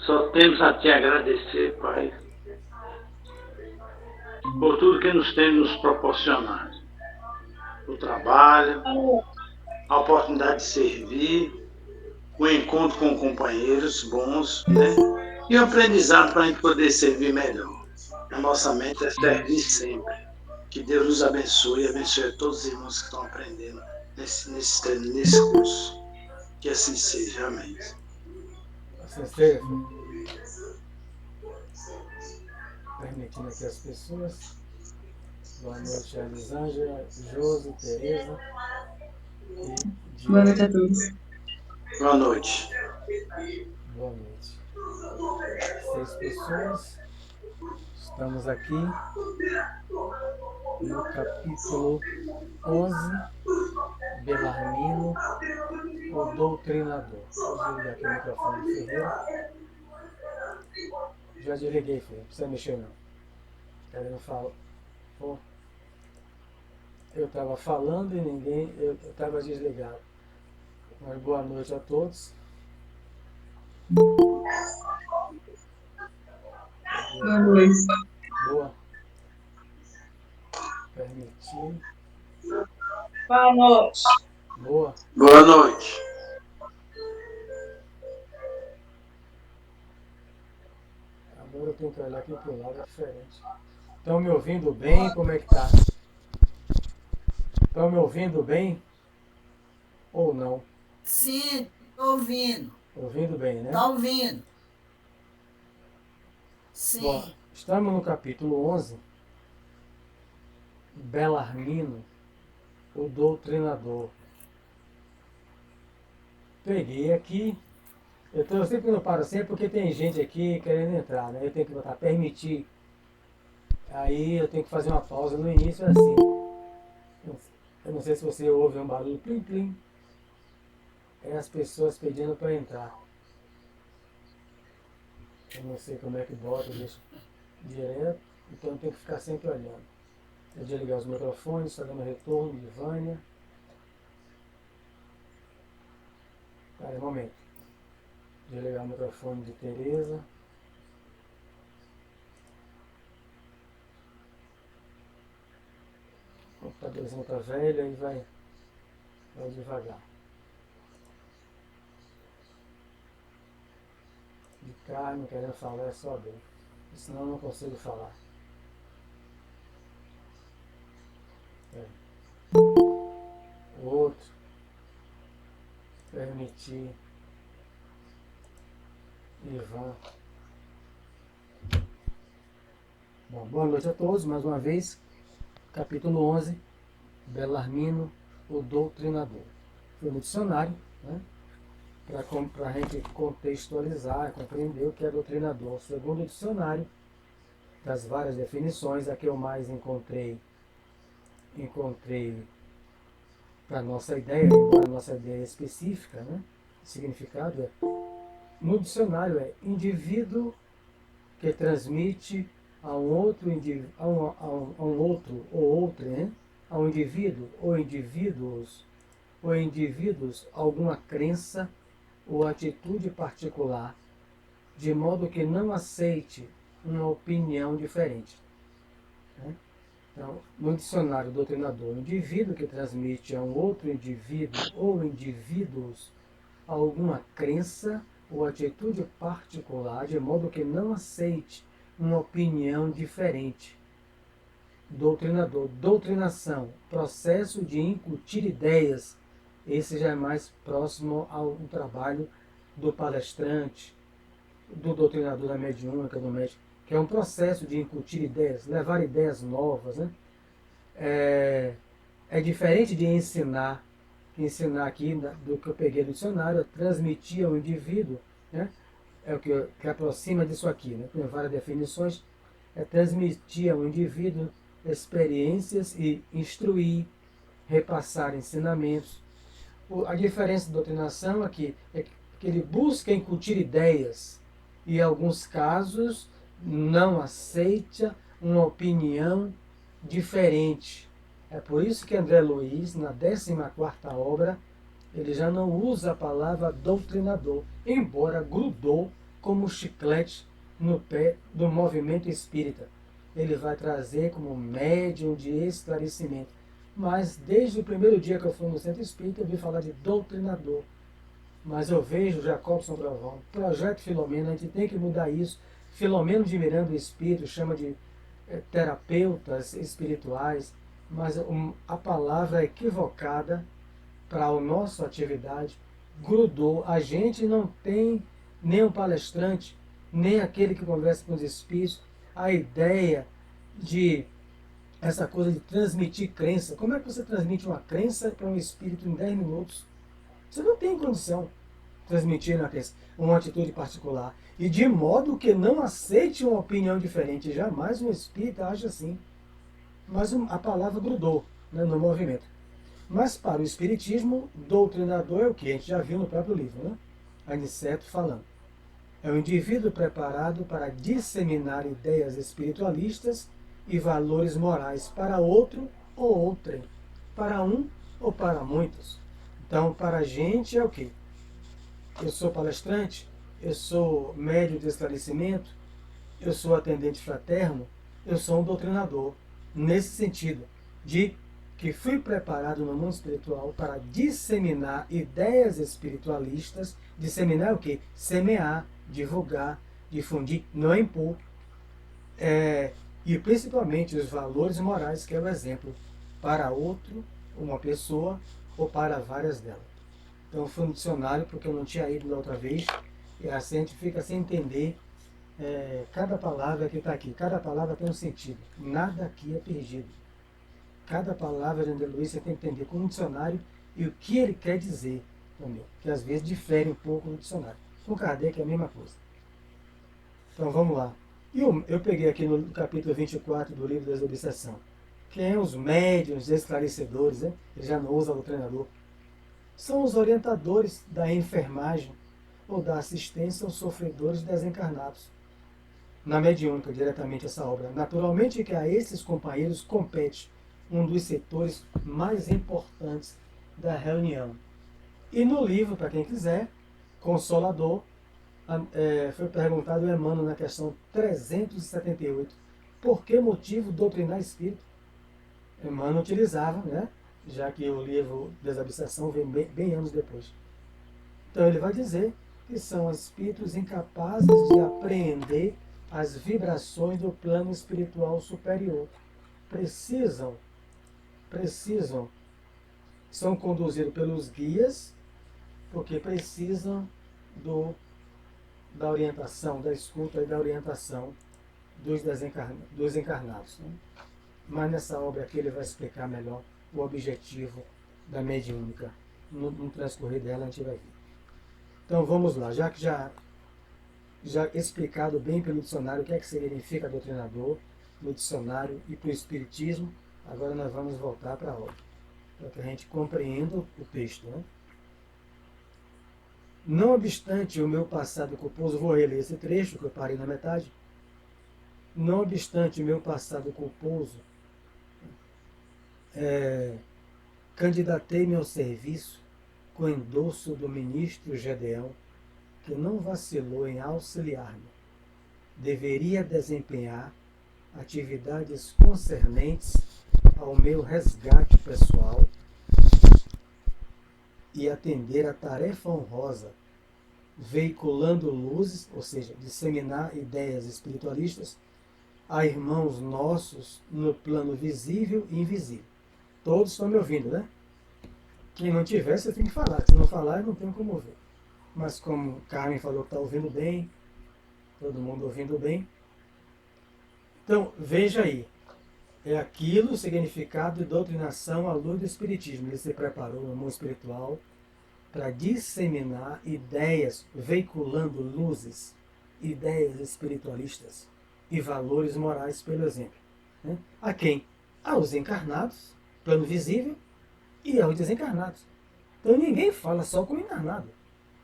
Só temos a te agradecer, Pai, por tudo que nos tem nos proporcionado. O trabalho, a oportunidade de servir, o encontro com companheiros bons, né? E o aprendizado para a gente poder servir melhor. A nossa mente é servir sempre. Que Deus nos abençoe e abençoe a todos os irmãos que estão aprendendo nesse curso. Que assim seja. Amém. Assim seja, permitindo aqui as pessoas. Boa noite, Elisângela, Josi, Tereza e Boa noite a Diego. todos. Boa noite. Boa noite. 6 pessoas. Estamos aqui no capítulo 11, Belarmino, o Doutrinador. Vou desligar aqui o microfone do Ferreira. Já desliguei, Ferreira. Não precisa mexer não. Querendo falar. Pô, eu estava falando e ninguém. Eu estava desligado. Mas boa noite a todos. Boa noite. Boa. Permitir. Boa noite. Boa. Boa noite. Agora eu tenho que olhar aqui para o lado, é diferente. Estão me ouvindo bem? Como é que tá? Estão me ouvindo bem? Ou não? Sim, tô ouvindo. Ouvindo bem, né? Tá ouvindo. Sim. Bom, estamos no capítulo 11, Belarmino, o Doutrinador. Peguei aqui. Eu sempre não paro sempre porque tem gente aqui querendo entrar, né? Eu tenho que botar permitir. Aí eu tenho que fazer uma pausa no início assim. Eu não sei se você ouve um barulho plim plim. É as pessoas pedindo para entrar. Eu não sei como é que bota, deixa direto, então eu tenho que ficar sempre olhando. Eu desligar os microfones, está dando retorno de Vânia. Espera um momento. Desligar o microfone de Tereza. O computadorzinho está velho, aí vai devagar. De carne, querendo falar é só bem. Senão eu não consigo falar. O outro. Permitir. Ivan. Bom, boa noite a todos, mais uma vez. Capítulo 11, Belarmino, o Doutrinador. Foi no dicionário, né? Para a gente contextualizar, compreender o que é doutrinador. Segundo o dicionário, das várias definições, a que eu mais encontrei para a nossa ideia, embora a nossa ideia específica, né? O significado é, no dicionário é indivíduo que transmite a um outro indivíduo, a um outro ou outra, né? A um indivíduo ou indivíduos alguma crença ou atitude particular, de modo que não aceite uma opinião diferente. Né? Então, no dicionário doutrinador, o indivíduo que transmite a um outro indivíduo ou indivíduos alguma crença ou atitude particular, de modo que não aceite uma opinião diferente. Doutrinador, doutrinação, processo de incutir ideias. Esse já é mais próximo ao trabalho do palestrante, do doutrinador da mediúnica, do médico, que é um processo de incutir ideias, levar ideias novas. Né? É diferente de ensinar. Ensinar aqui, do que eu peguei do dicionário, é transmitir ao indivíduo, né? É o que aproxima disso aqui, né? Tem várias definições, é transmitir ao indivíduo experiências e instruir, repassar ensinamentos. A diferença da doutrinação aqui é que ele busca incutir ideias e, em alguns casos, não aceita uma opinião diferente. É por isso que André Luiz, na 14ª obra, ele já não usa a palavra doutrinador, embora grudou como um chiclete no pé do movimento espírita. Ele vai trazer como médium de esclarecimento. Mas desde o primeiro dia que eu fui no centro espírita, eu vi falar de doutrinador. Mas eu vejo Jacobson Trovão, Projeto Filomena, a gente tem que mudar isso. Filomeno de Miranda, o Espírito, chama de terapeutas espirituais, mas a palavra equivocada para a nossa atividade grudou. A gente não tem nem um palestrante, nem aquele que conversa com os espíritos, a ideia de essa coisa de transmitir crença. Como é que você transmite uma crença para um espírito em 10 minutos? Você não tem condição de transmitir uma atitude particular. E de modo que não aceite uma opinião diferente. Jamais um espírito age assim. Mas a palavra grudou, né, no movimento. Mas para o espiritismo, doutrinador é o que? A gente já viu no próprio livro, né? Aniceto falando. É o indivíduo preparado para disseminar ideias espiritualistas e valores morais para outro ou outrem, para um ou para muitos. Então, para a gente é o quê? Eu sou palestrante, eu sou médium de esclarecimento, eu sou atendente fraterno, eu sou um doutrinador. Nesse sentido, de que fui preparado no mundo espiritual para disseminar ideias espiritualistas. Disseminar o quê? Semear, divulgar, difundir, não impor. E principalmente os valores morais, que é o exemplo para outro, uma pessoa, ou para várias delas. Então eu fui no dicionário porque eu não tinha ido da outra vez, e assim a gente fica sem entender cada palavra que está aqui. Cada palavra tem um sentido. Nada aqui é perdido. Cada palavra de André Luiz você tem que entender com o dicionário e o que ele quer dizer também, que às vezes difere um pouco do dicionário. Com Kardec é a mesma coisa. Então vamos lá. E eu peguei aqui no capítulo 24 do livro das Obsessão. Quem é os médiuns esclarecedores, né? Ele já não usa o treinador. São os orientadores da enfermagem ou da assistência aos sofredores desencarnados. Na mediúnica, diretamente essa obra. Naturalmente que a esses companheiros compete um dos setores mais importantes da reunião. E no livro, para quem quiser, Consolador, foi perguntado o Emmanuel na questão 378, por que motivo doutrinar espírito? Emmanuel utilizava, né? Já que o livro Desabstração vem bem anos depois. Então ele vai dizer que são espíritos incapazes de apreender as vibrações do plano espiritual superior. São conduzidos pelos guias, porque precisam da orientação, da escuta e da orientação dos encarnados. Né? Mas nessa obra aqui ele vai explicar melhor o objetivo da mediúnica. No transcorrer dela a gente vai ver. Então vamos lá, já que já explicado bem pelo dicionário o que é que significa doutrinador no dicionário e para o Espiritismo, agora nós vamos voltar para a obra, para que a gente compreenda o texto. Né? Não obstante o meu passado culposo, vou reler esse trecho que eu parei na metade. Não obstante o meu passado culposo, candidatei-me ao serviço com endosso do ministro Gedeão, que não vacilou em auxiliar-me. Deveria desempenhar atividades concernentes ao meu resgate pessoal e atender a tarefa honrosa, veiculando luzes, ou seja, disseminar ideias espiritualistas a irmãos nossos no plano visível e invisível. Todos estão me ouvindo, né? Quem não tiver, você tem que falar. Se não falar, eu não tenho como ouvir. Mas como Carmen falou que está ouvindo bem, todo mundo ouvindo bem. Então, veja aí. É aquilo o significado de doutrinação à luz do Espiritismo. Ele se preparou no mundo espiritual para disseminar ideias, veiculando luzes, ideias espiritualistas e valores morais pelo exemplo. Né? A quem? Aos encarnados, plano visível, e aos desencarnados. Então ninguém fala só com o encarnado.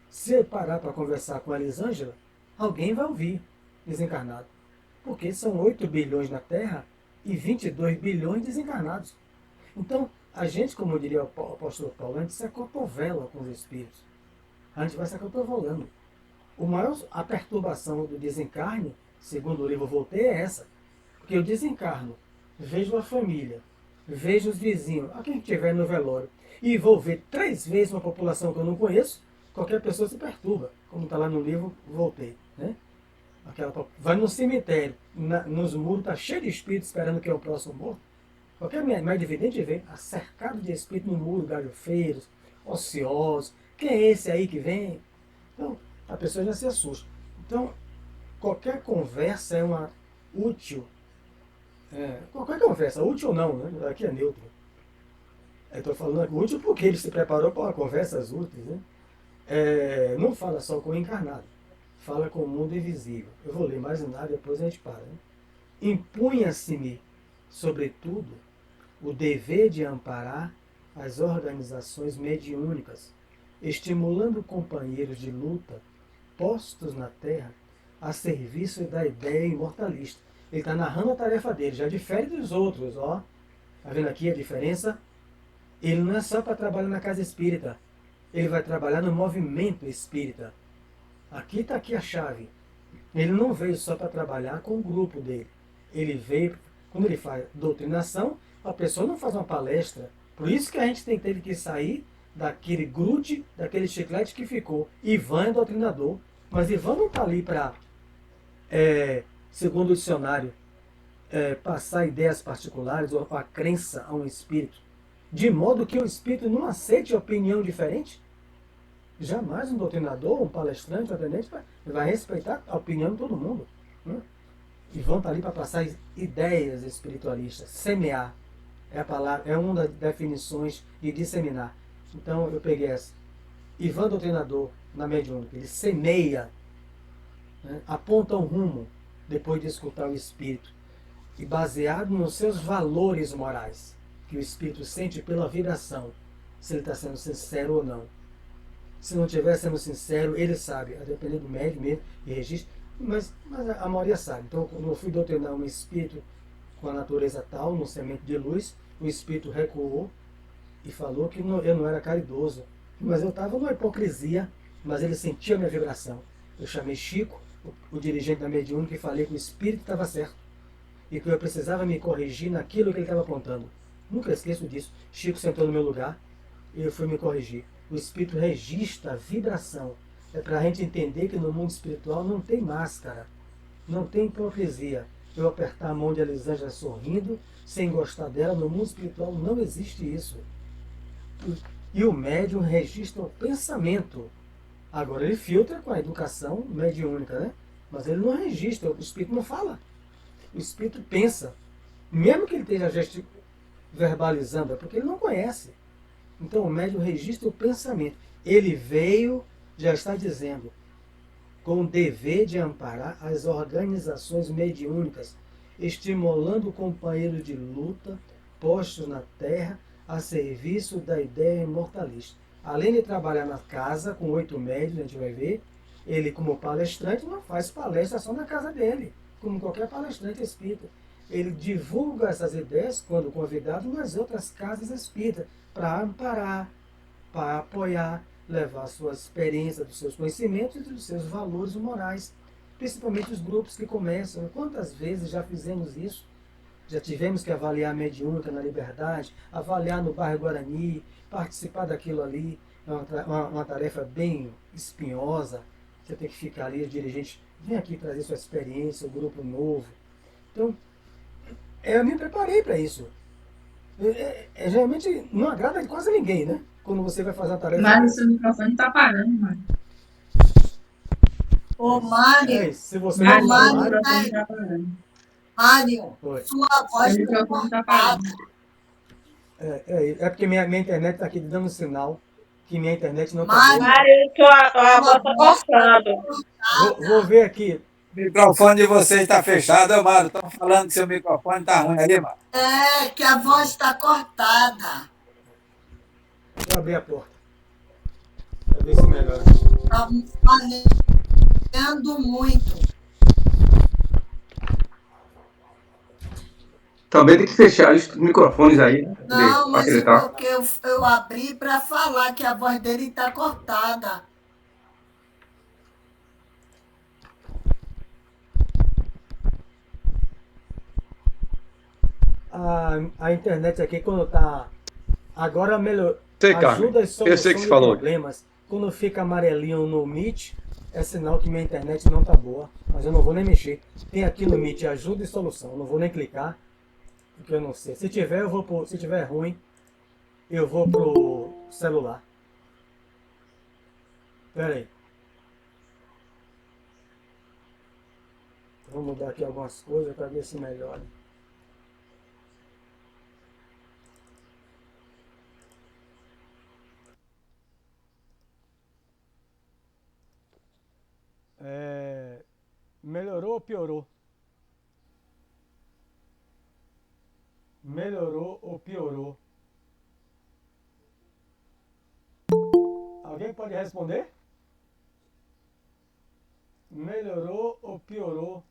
Se eu parar para conversar com a Elisângela, alguém vai ouvir desencarnado. Porque são 8 bilhões na Terra e 22 bilhões desencarnados. Então, a gente, como diria o apóstolo Paulo, a gente se acotovela com os espíritos. A gente vai se acotovelando. A perturbação do desencarne, segundo o livro Voltaire, é essa. Porque eu desencarno, vejo a família, vejo os vizinhos, a quem estiver no velório, e vou ver 3 vezes uma população que eu não conheço, qualquer pessoa se perturba, como está lá no livro Voltaire. Né? Vai no cemitério, nos muros, está cheio de espíritos esperando que é o próximo morto. Qualquer mais evidente vê, cercado de espíritos no muro, galhofeiros, ociosos. Quem é esse aí que vem? Então, a pessoa já se assusta. Então, qualquer conversa é uma útil. Qualquer conversa, útil ou não, né? Aqui é neutro. Eu estou falando útil porque ele se preparou para conversas úteis. Né? Não fala só com o encarnado, fala com o mundo invisível. Eu vou ler mais nada, depois a gente para. Né? Impunha-se-me, sobretudo, o dever de amparar as organizações mediúnicas, estimulando companheiros de luta postos na Terra a serviço da ideia imortalista. Ele está narrando a tarefa dele, já difere dos outros. Ó. Tá vendo aqui a diferença? Ele não é só para trabalhar na casa espírita, ele vai trabalhar no movimento espírita. Aqui está aqui a chave. Ele não veio só para trabalhar com o grupo dele. Ele veio, quando ele faz doutrinação, a pessoa não faz uma palestra. Por isso que a gente teve que sair daquele grude, daquele chiclete que ficou. Ivan é doutrinador, mas Ivan não está ali para, segundo o dicionário, passar ideias particulares ou a crença a um espírito, de modo que o espírito não aceite opinião diferente. Jamais um doutrinador, um palestrante, um atendente vai respeitar a opinião de todo mundo. Né? Ivan está ali para passar ideias espiritualistas, semear. É uma das definições de disseminar. Então eu peguei essa. Ivan doutrinador na mediúnica, ele semeia, né, aponta um rumo depois de escutar o espírito e baseado nos seus valores morais que o espírito sente pela vibração, se ele está sendo sincero ou não. Se não estiver sendo sincero, ele sabe, a depender do médium mesmo e registro, mas a maioria sabe. Então, quando eu fui doutrinar um espírito com a natureza tal, no semente de luz, o espírito recuou e falou que eu não era caridoso, mas eu estava numa hipocrisia, mas ele sentia a minha vibração. Eu chamei Chico, o dirigente da mediúnica, e falei que o espírito estava certo e que eu precisava me corrigir naquilo que ele estava apontando. Nunca esqueço disso. Chico sentou no meu lugar e eu fui me corrigir. O espírito registra a vibração. É para a gente entender que no mundo espiritual não tem máscara, não tem hipocrisia. Eu apertar a mão de Elisângela sorrindo, sem gostar dela, no mundo espiritual não existe isso. E o médium registra o pensamento. Agora ele filtra com a educação mediúnica, né? Mas ele não registra, o espírito não fala. O espírito pensa. Mesmo que ele esteja verbalizando, é porque ele não conhece. Então o médium registra o pensamento. Ele veio, já está dizendo, com o dever de amparar as organizações mediúnicas, estimulando companheiros de luta postos na Terra a serviço da ideia imortalista. Além de trabalhar na casa com 8 médios, a gente vai ver, ele como palestrante não faz palestra só na casa dele, como qualquer palestrante espírita. Ele divulga essas ideias, quando convidado, nas outras casas espíritas, para amparar, para apoiar, levar a sua experiência, dos seus conhecimentos e dos seus valores morais. Principalmente os grupos que começam. Quantas vezes já fizemos isso? Já tivemos que avaliar a mediúnica na Liberdade, avaliar no bairro Guarani, participar daquilo ali. É uma tarefa bem espinhosa. Você tem que ficar ali, os dirigentes, vem aqui trazer sua experiência, o grupo novo. Então, eu me preparei para isso. Geralmente não agrada quase ninguém, né? Quando você vai fazer uma tarefa. Mário, seu microfone tá parando, Mário. Ô, Mário, Se você Mário, não seu falar, microfone tá parando. Mário, Oi. sua Seu voz está microfone tá cortada. parando. É porque minha internet está aqui dando sinal que minha internet não está Mário, boa. Mário, a voz tá cortando. Vou ver aqui. O microfone de vocês está fechado, Amaro. Estão falando que seu microfone está ruim ali, Amaro. é que a voz está cortada. Vou abrir a porta. Para ver se melhora. Está falhando muito. Também tem que fechar os microfones aí, né? Não, mas é Facilitar. porque eu abri para falar que a voz dele está cortada. a internet aqui quando tá. Agora melhor. Sei, Carmen. Ajuda as Eu sei que soluções você de falou. problemas. Quando fica amarelinho no Meet, é sinal que minha internet não tá boa. Mas eu não vou nem mexer. Tem aqui no Meet ajuda e solução. Eu não vou nem clicar. Porque eu não sei. Se tiver, eu vou pro. Se tiver ruim, eu vou pro celular. Pera aí. Vou mudar aqui algumas coisas para ver se melhora. Melhorou ou piorou? Melhorou ou piorou? Alguém pode responder? Melhorou ou piorou?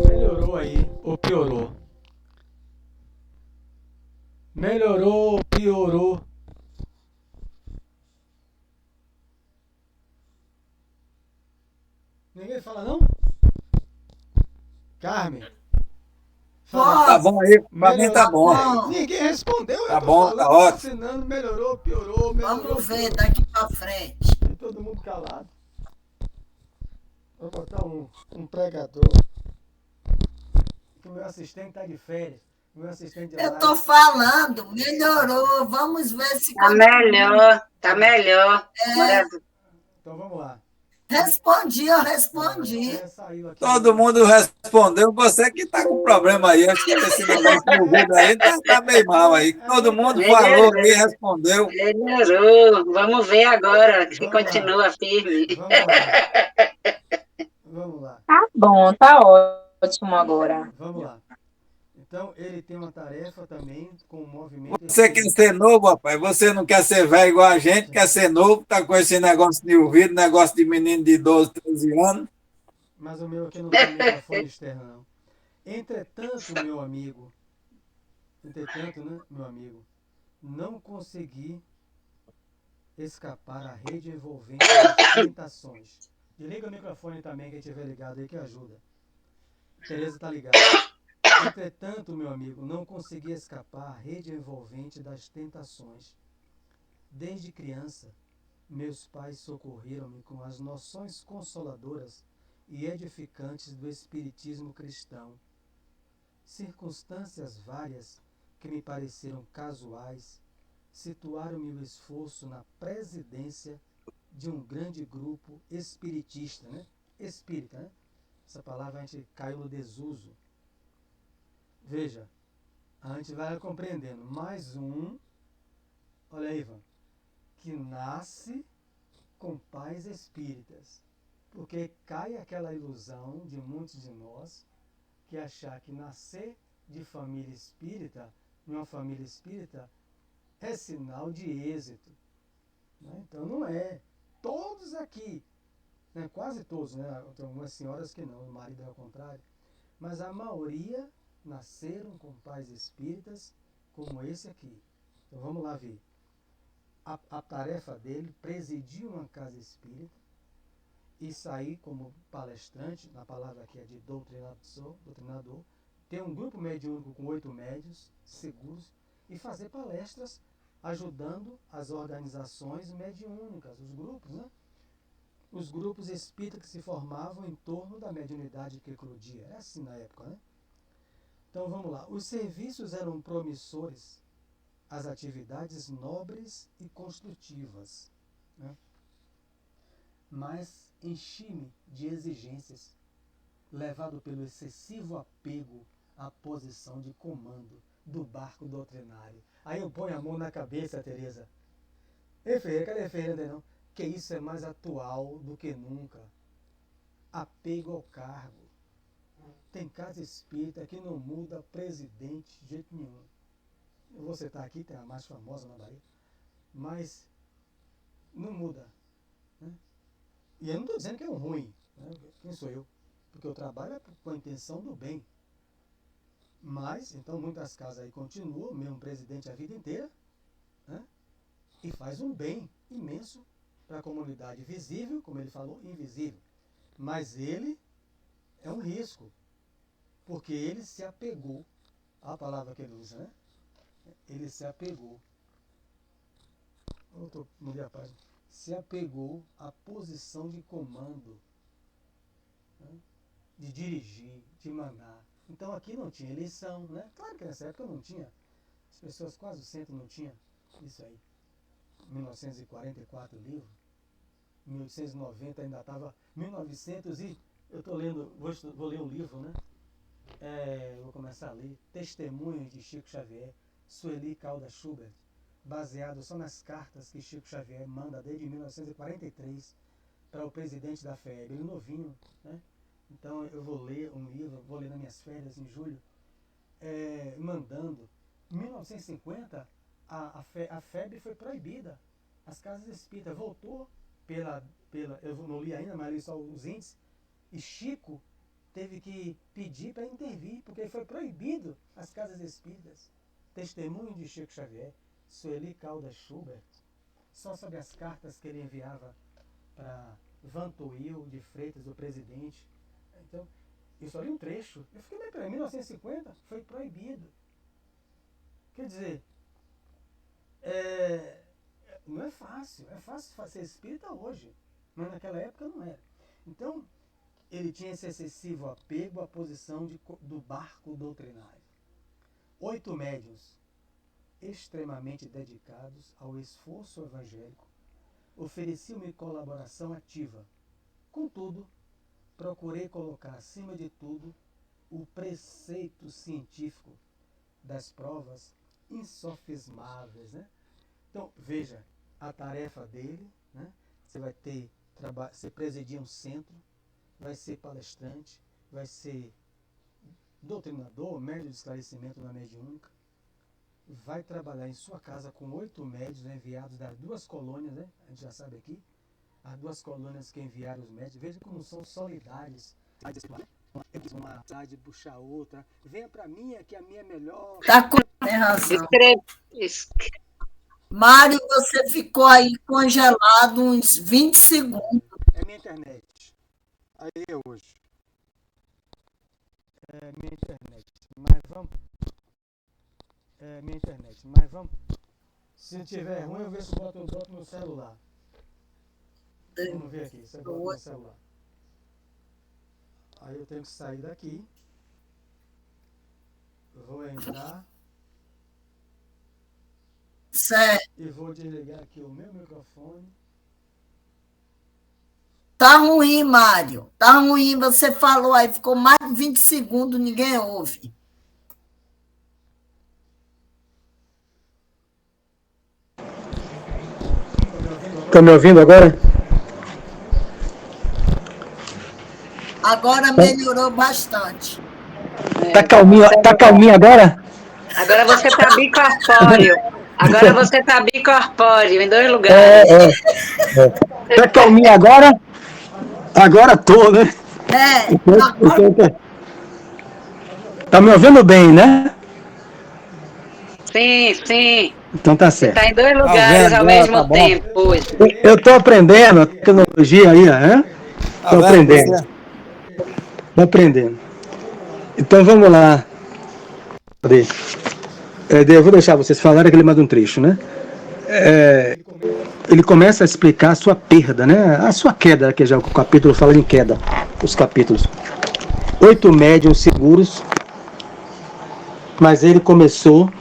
Melhorou aí ou piorou? Melhorou ou piorou? Ninguém fala não? Carmen. Fala. Tá bom aí, pra mim tá bom. Bom, Ninguém respondeu, Tá eu tô bom, falando, tá ótimo. assinando, melhorou, piorou, melhorou. vamos ver daqui para frente. E todo mundo calado. Vou botar um pregador. Que o meu assistente tá de férias. Meu assistente de Eu live. estou falando, melhorou. Vamos ver se Tá melhor, tá melhor. Então vamos lá. respondi, eu respondi. Saiu aqui. Todo mundo respondeu, você que tá com problema aí. Acho que esse negócio do ouvido aí tá meio mal aí. Todo mundo falou e respondeu. Melhorou. Vamos ver agora se Vamos lá. continua firme. Vamos lá. Vamos lá. Tá bom, tá ótimo agora. Vamos lá. Então, ele tem uma tarefa também com o movimento... Você quer ser novo, rapaz? Você não quer ser velho igual a gente, quer ser novo, tá com esse negócio de ouvido, negócio de menino de 12, 13 anos. Mas o meu aqui não tem microfone externo, não. Entretanto, meu amigo, não consegui escapar à rede envolvente das tentações. Desliga o microfone também, quem estiver ligado aí, que ajuda. Tereza tá ligada. Entretanto, meu amigo, não consegui escapar à rede envolvente das tentações. Desde criança, meus pais socorreram-me com as noções consoladoras e edificantes do espiritismo cristão. Circunstâncias várias que me pareceram casuais situaram-me o esforço na presidência de um grande grupo espiritista, né? Espírita, né? Essa palavra a gente caiu no desuso. Veja, a gente vai compreendendo. Mais um, olha aí, Ivan, que nasce com pais espíritas. Porque cai aquela ilusão de muitos de nós que achar que nascer de família espírita, em uma família espírita, é sinal de êxito. Né? Então não é. Todos aqui, né? Quase todos, né? Tem algumas senhoras que não, o marido é ao contrário, mas a maioria nasceram com pais espíritas como esse aqui. Então vamos lá ver. A tarefa dele, presidir uma casa espírita e sair como palestrante, na palavra aqui é de doutrinador, ter um grupo mediúnico com 8 médios seguros e fazer palestras ajudando as organizações mediúnicas, os grupos, né? Os grupos espíritas que se formavam em torno da mediunidade que eclodia. É assim na época, né? Então vamos lá. Os serviços eram promissores, as atividades nobres e construtivas, né? Mas enchi-me de exigências, levado pelo excessivo apego à posição de comando do barco doutrinário. Aí eu ponho a mão na cabeça, Tereza. Ei, Ferreira, cadê Ferreira? Não? Que isso é mais atual do que nunca. Apego ao cargo. Tem casa espírita que não muda presidente de jeito nenhum. Eu vou citar aqui, tem a mais famosa na Bahia, mas não muda. Né? E eu não estou dizendo que é um ruim. Né? Quem sou eu? Porque eu trabalho com a intenção do bem. Mas, então, muitas casas aí continuam, o mesmo presidente a vida inteira, né? E faz um bem imenso para a comunidade visível, como ele falou, invisível. Mas ele é um risco, porque ele se apegou, a palavra que ele usa, né? Ele se apegou. Mudei a página. Se apegou à posição de comando, né? De dirigir, de mandar. Então aqui não tinha eleição, né? Claro que nessa época não tinha. As pessoas quase o centro não tinha isso aí. 1944 o livro. 1890 ainda estava. 1900 e. Eu estou lendo, vou ler um livro, né? Vou começar a ler. Testemunhos de Chico Xavier, Sueli Caldas Schubert, baseado só nas cartas que Chico Xavier manda desde 1943 para o presidente da FEB. Ele novinho, né? Então eu vou ler um livro, vou ler nas minhas férias em julho, mandando. Em 1950, a FEB foi proibida. As casas espíritas voltou eu não li ainda, mas li só os índices, e Chico teve que pedir para intervir, porque foi proibido as casas espíritas. Testemunho de Chico Xavier, Sueli Caldas Schubert, só sobre as cartas que ele enviava para Vantuil de Freitas, o presidente. Então, eu só li um trecho. Eu fiquei meio para 1950, foi proibido. Quer dizer, não é fácil. É fácil ser espírita hoje, mas naquela época não era. Então, ele tinha esse excessivo apego à posição do barco doutrinário. 8 médiuns, extremamente dedicados ao esforço evangélico, ofereciam-me colaboração ativa. Contudo, procurei colocar acima de tudo o preceito científico das provas insofismáveis, né? Então, veja, a tarefa dele, né? Você vai você presidir um centro, vai ser palestrante, vai ser doutrinador, médio de esclarecimento na mediúnica, vai trabalhar em sua casa com 8 médios, né, enviados das 2 colônias, né? A gente já sabe aqui, as 2 colônias que enviaram os médios. Veja como são solidários. Uma cidade puxar outra. Venha para mim, que a minha é melhor. Tem razão. Mário, você ficou aí congelado uns 20 segundos. É minha internet. Aí é hoje. É minha internet. Mas vamos. É minha internet. Mas vamos. Se tiver ruim, eu vejo se eu boto no celular. Vamos ver aqui. Você bota no celular. Aí eu tenho que sair daqui. Vou entrar. Certo. E vou desligar aqui o meu microfone. Tá ruim, Mário. Tá ruim. Você falou aí, ficou mais de 20 segundos, ninguém ouve. Tá me ouvindo agora? Agora melhorou bastante. Tá calminho agora? Agora você está bicorpóreo. Agora você está bicorpóreo, em 2 lugares. Tá calminho agora? Agora tô, né? Agora... Tá me ouvindo bem, né? Sim, sim. Então tá certo. Está em 2 lugares ao mesmo tempo hoje. Eu tô aprendendo a tecnologia aí, né? Tô aprendendo. Então vamos lá. Eu vou deixar vocês falarem que ele manda um trecho, né? Ele começa a explicar a sua perda, né? A sua queda, que já o capítulo fala em queda, os capítulos. 8 médiuns seguros, mas ele começou.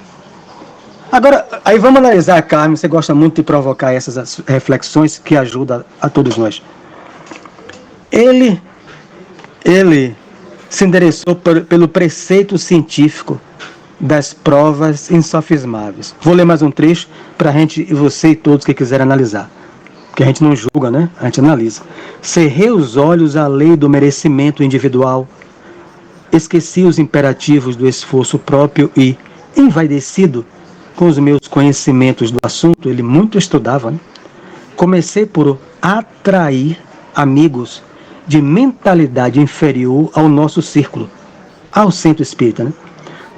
Agora, aí vamos analisar, Carmen, você gosta muito de provocar essas reflexões que ajudam a todos nós. Ele se endereçou pelo preceito científico das provas insofismáveis. Vou ler mais um trecho para a gente, e você e todos que quiserem analisar. Porque a gente não julga, né? A gente analisa. Cerrei os olhos à lei do merecimento individual, esqueci os imperativos do esforço próprio e, envaidecido com os meus conhecimentos do assunto, ele muito estudava, né? Comecei por atrair amigos de mentalidade inferior ao nosso círculo, ao centro espírita, né?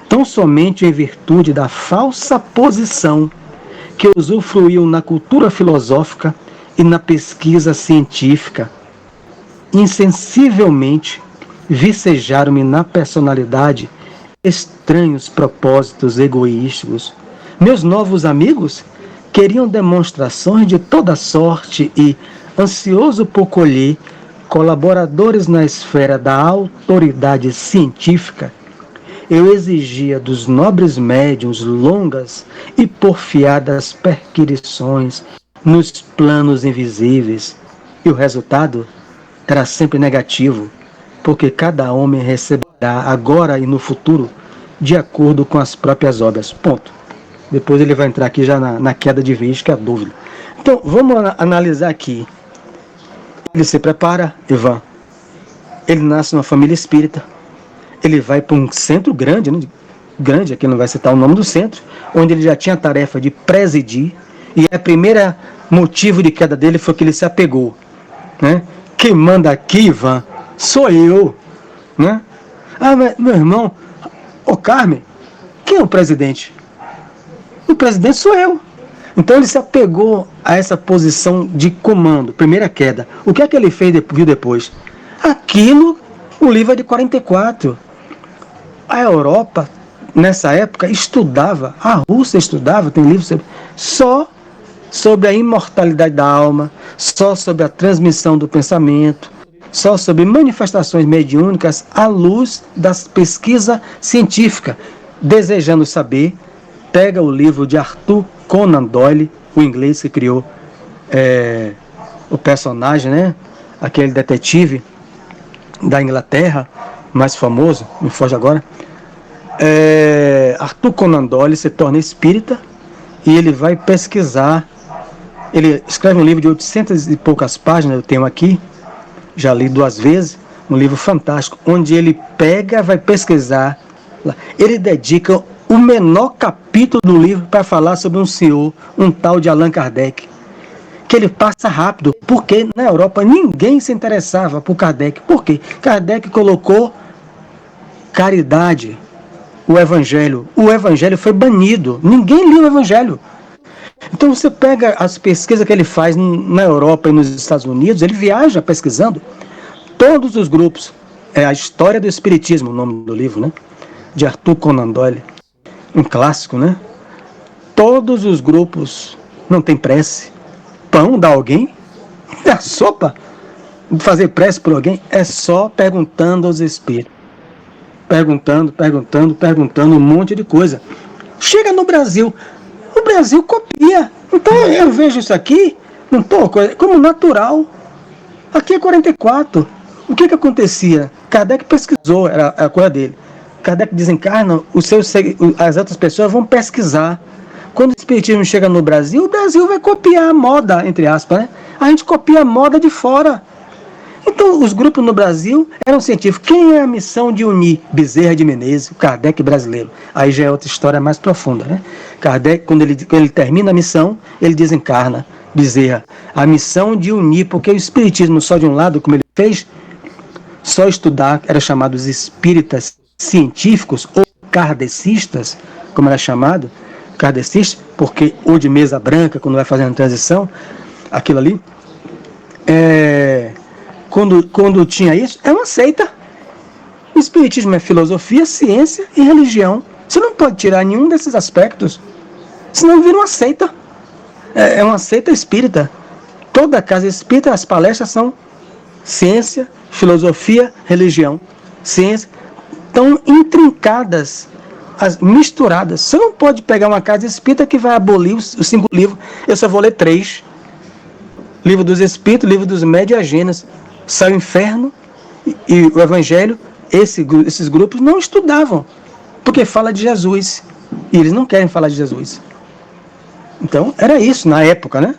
tão somente em virtude da falsa posição que usufruiu na cultura filosófica e na pesquisa científica. Insensivelmente vicejaram-me na personalidade estranhos propósitos egoísticos. Meus novos amigos queriam demonstrações de toda sorte e, ansioso por colher colaboradores na esfera da autoridade científica, eu exigia dos nobres médiuns longas e porfiadas perquisições nos planos invisíveis, e o resultado era sempre negativo, porque cada homem receberá agora e no futuro de acordo com as próprias obras. Ponto. Depois ele vai entrar aqui já na queda de vez, que é a dúvida. Então, vamos analisar aqui. Ele se prepara, Ivan. Ele nasce numa família espírita. Ele vai para um centro grande, né? Grande, aqui não vai citar o nome do centro, onde ele já tinha a tarefa de presidir, e a primeira motivo de queda dele foi que ele se apegou, né? Quem manda aqui, Ivan, sou eu, né? Ah, mas, meu irmão, ô Carmen, quem é o presidente? O presidente sou eu. Então ele se apegou a essa posição de comando, primeira queda. O que é que ele viu depois? Aquilo, o livro é de 44. A Europa, nessa época, estudava, a Rússia estudava, tem livros só sobre a imortalidade da alma, só sobre a transmissão do pensamento, só sobre manifestações mediúnicas à luz da pesquisa científica. Desejando saber, pega o livro de Arthur Conan Doyle, o inglês que criou o personagem, né? Aquele detetive da Inglaterra, mais famoso, me foge agora. Arthur Conan Doyle se torna espírita e ele vai pesquisar. Ele escreve um livro de 800 e poucas páginas, eu tenho aqui, já li 2 vezes, um livro fantástico, onde ele vai pesquisar. Ele dedica o menor capítulo do livro para falar sobre um senhor, um tal de Allan Kardec, que ele passa rápido, porque na Europa ninguém se interessava por Kardec. Por quê? Kardec colocou caridade, o Evangelho. O Evangelho foi banido, ninguém lia o Evangelho. Então você pega as pesquisas que ele faz na Europa e nos Estados Unidos, ele viaja pesquisando todos os grupos. É a História do Espiritismo, o nome do livro, né? De Arthur Conan Doyle. Um clássico, né? Todos os grupos não tem prece. Pão dá alguém? Dá sopa? Fazer prece por alguém? É só perguntando aos espíritos. Perguntando um monte de coisa. Chega no Brasil. O Brasil copia. Então eu vejo isso aqui como natural. Aqui é 44. O que acontecia? Kardec pesquisou, era a coisa dele. Kardec desencarna, as outras pessoas vão pesquisar. Quando o espiritismo chega no Brasil, o Brasil vai copiar a moda, entre aspas, né? A gente copia a moda de fora. Então, os grupos no Brasil eram científicos. Quem é a missão de unir? Bezerra de Menezes, o Kardec brasileiro. Aí já é outra história mais profunda, né? Kardec, quando ele termina a missão, ele desencarna. Bezerra, a missão de unir, porque o espiritismo só de um lado, como ele fez, só estudar, era chamado os espíritas científicos, ou kardecistas, como era chamado, kardecista, porque o de mesa branca, quando vai fazendo a transição, aquilo ali, quando tinha isso, é uma seita. O espiritismo é filosofia, ciência e religião. Você não pode tirar nenhum desses aspectos, senão vira uma seita. É uma seita espírita. Toda casa espírita, as palestras são ciência, filosofia, religião. Ciência, tão intrincadas, misturadas. Você não pode pegar uma casa espírita que vai abolir os 5 livros. Eu só vou ler 3. Livro dos Espíritos, Livro dos Médios e a Gênesis. Céu e Inferno e o Evangelho. Esses grupos não estudavam, porque fala de Jesus. E eles não querem falar de Jesus. Então, era isso na época, né?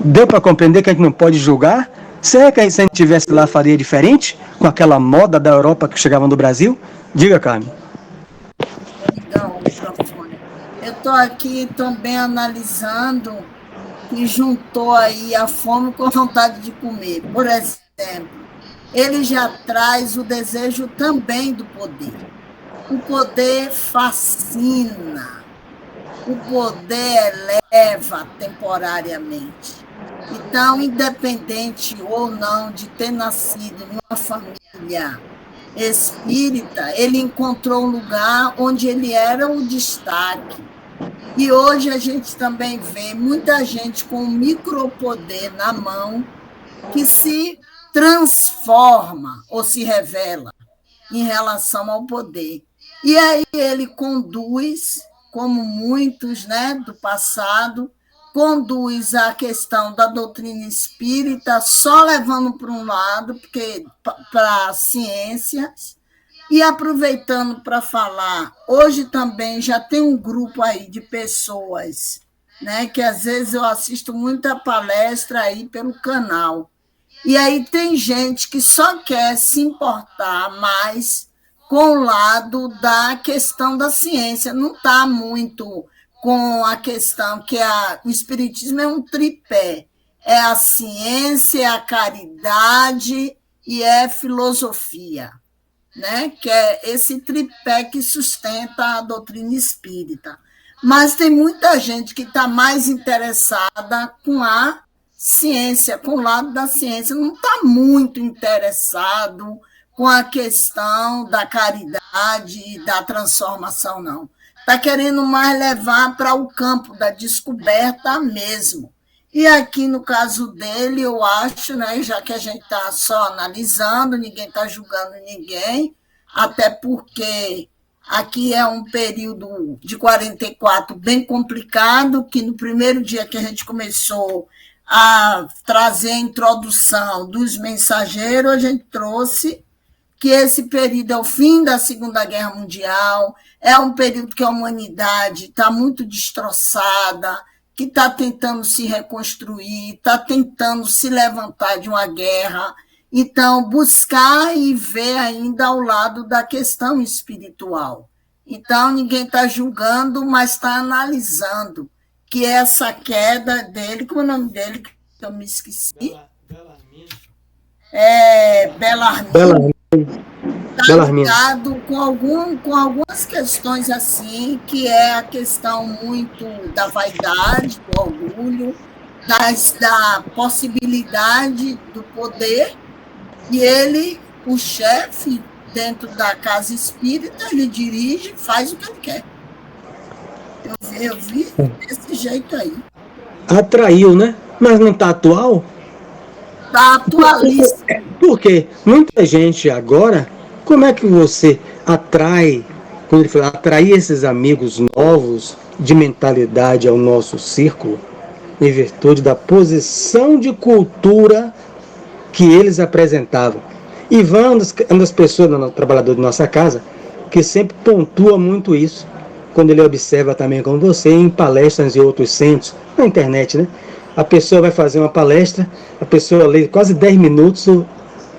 Deu para compreender que a gente não pode julgar? Será que se a gente estivesse lá faria diferente? Com aquela moda da Europa que chegava no Brasil? Diga, Carmen. Legal, o microfone. Eu estou aqui também analisando e juntou aí a fome com a vontade de comer. Por exemplo, ele já traz o desejo também do poder. O poder fascina, o poder eleva temporariamente. Então, independente ou não de ter nascido em uma família espírita, ele encontrou um lugar onde ele era o destaque. E hoje a gente também vê muita gente com um micropoder na mão que se transforma ou se revela em relação ao poder. E aí ele conduz, como muitos, né, do passado, conduz a questão da doutrina espírita só levando para um lado, porque para ciências, e aproveitando para falar, hoje também já tem um grupo aí de pessoas, né, que às vezes eu assisto muita palestra aí pelo canal, e aí tem gente que só quer se importar mais com o lado da questão da ciência, não está muito com a questão que o espiritismo é um tripé, é a ciência, é a caridade e é filosofia, né? Que é esse tripé que sustenta a doutrina espírita. Mas tem muita gente que está mais interessada com a ciência, com o lado da ciência, não está muito interessado com a questão da caridade e da transformação, não. Está querendo mais levar para o campo da descoberta mesmo. E aqui, no caso dele, eu acho, né, já que a gente está só analisando, ninguém está julgando ninguém, até porque aqui é um período de 44 bem complicado, que no primeiro dia que a gente começou a trazer a introdução dos mensageiros, a gente trouxe que esse período é o fim da Segunda Guerra Mundial, é um período que a humanidade está muito destroçada, que está tentando se reconstruir, está tentando se levantar de uma guerra. Então, buscar e ver ainda ao lado da questão espiritual. Então, ninguém está julgando, mas está analisando que essa queda dele, como é o nome dele, que eu me esqueci? Bellarmine. Está ligado com algumas questões assim, que é a questão muito da vaidade, do orgulho, da possibilidade do poder, e ele, o chefe, dentro da casa espírita, ele dirige, faz o que ele quer. Eu vi desse jeito aí. Atraiu, né? Mas não está atual? Está atualíssimo. Porque muita gente agora, como é que você atrai, quando ele fala atrair esses amigos novos de mentalidade ao nosso círculo, em virtude da posição de cultura que eles apresentavam? Ivan é uma das pessoas, trabalhador de nossa casa, que sempre pontua muito isso, quando ele observa também como você, em palestras e outros centros, na internet, né? A pessoa vai fazer uma palestra, a pessoa lê quase 10 minutos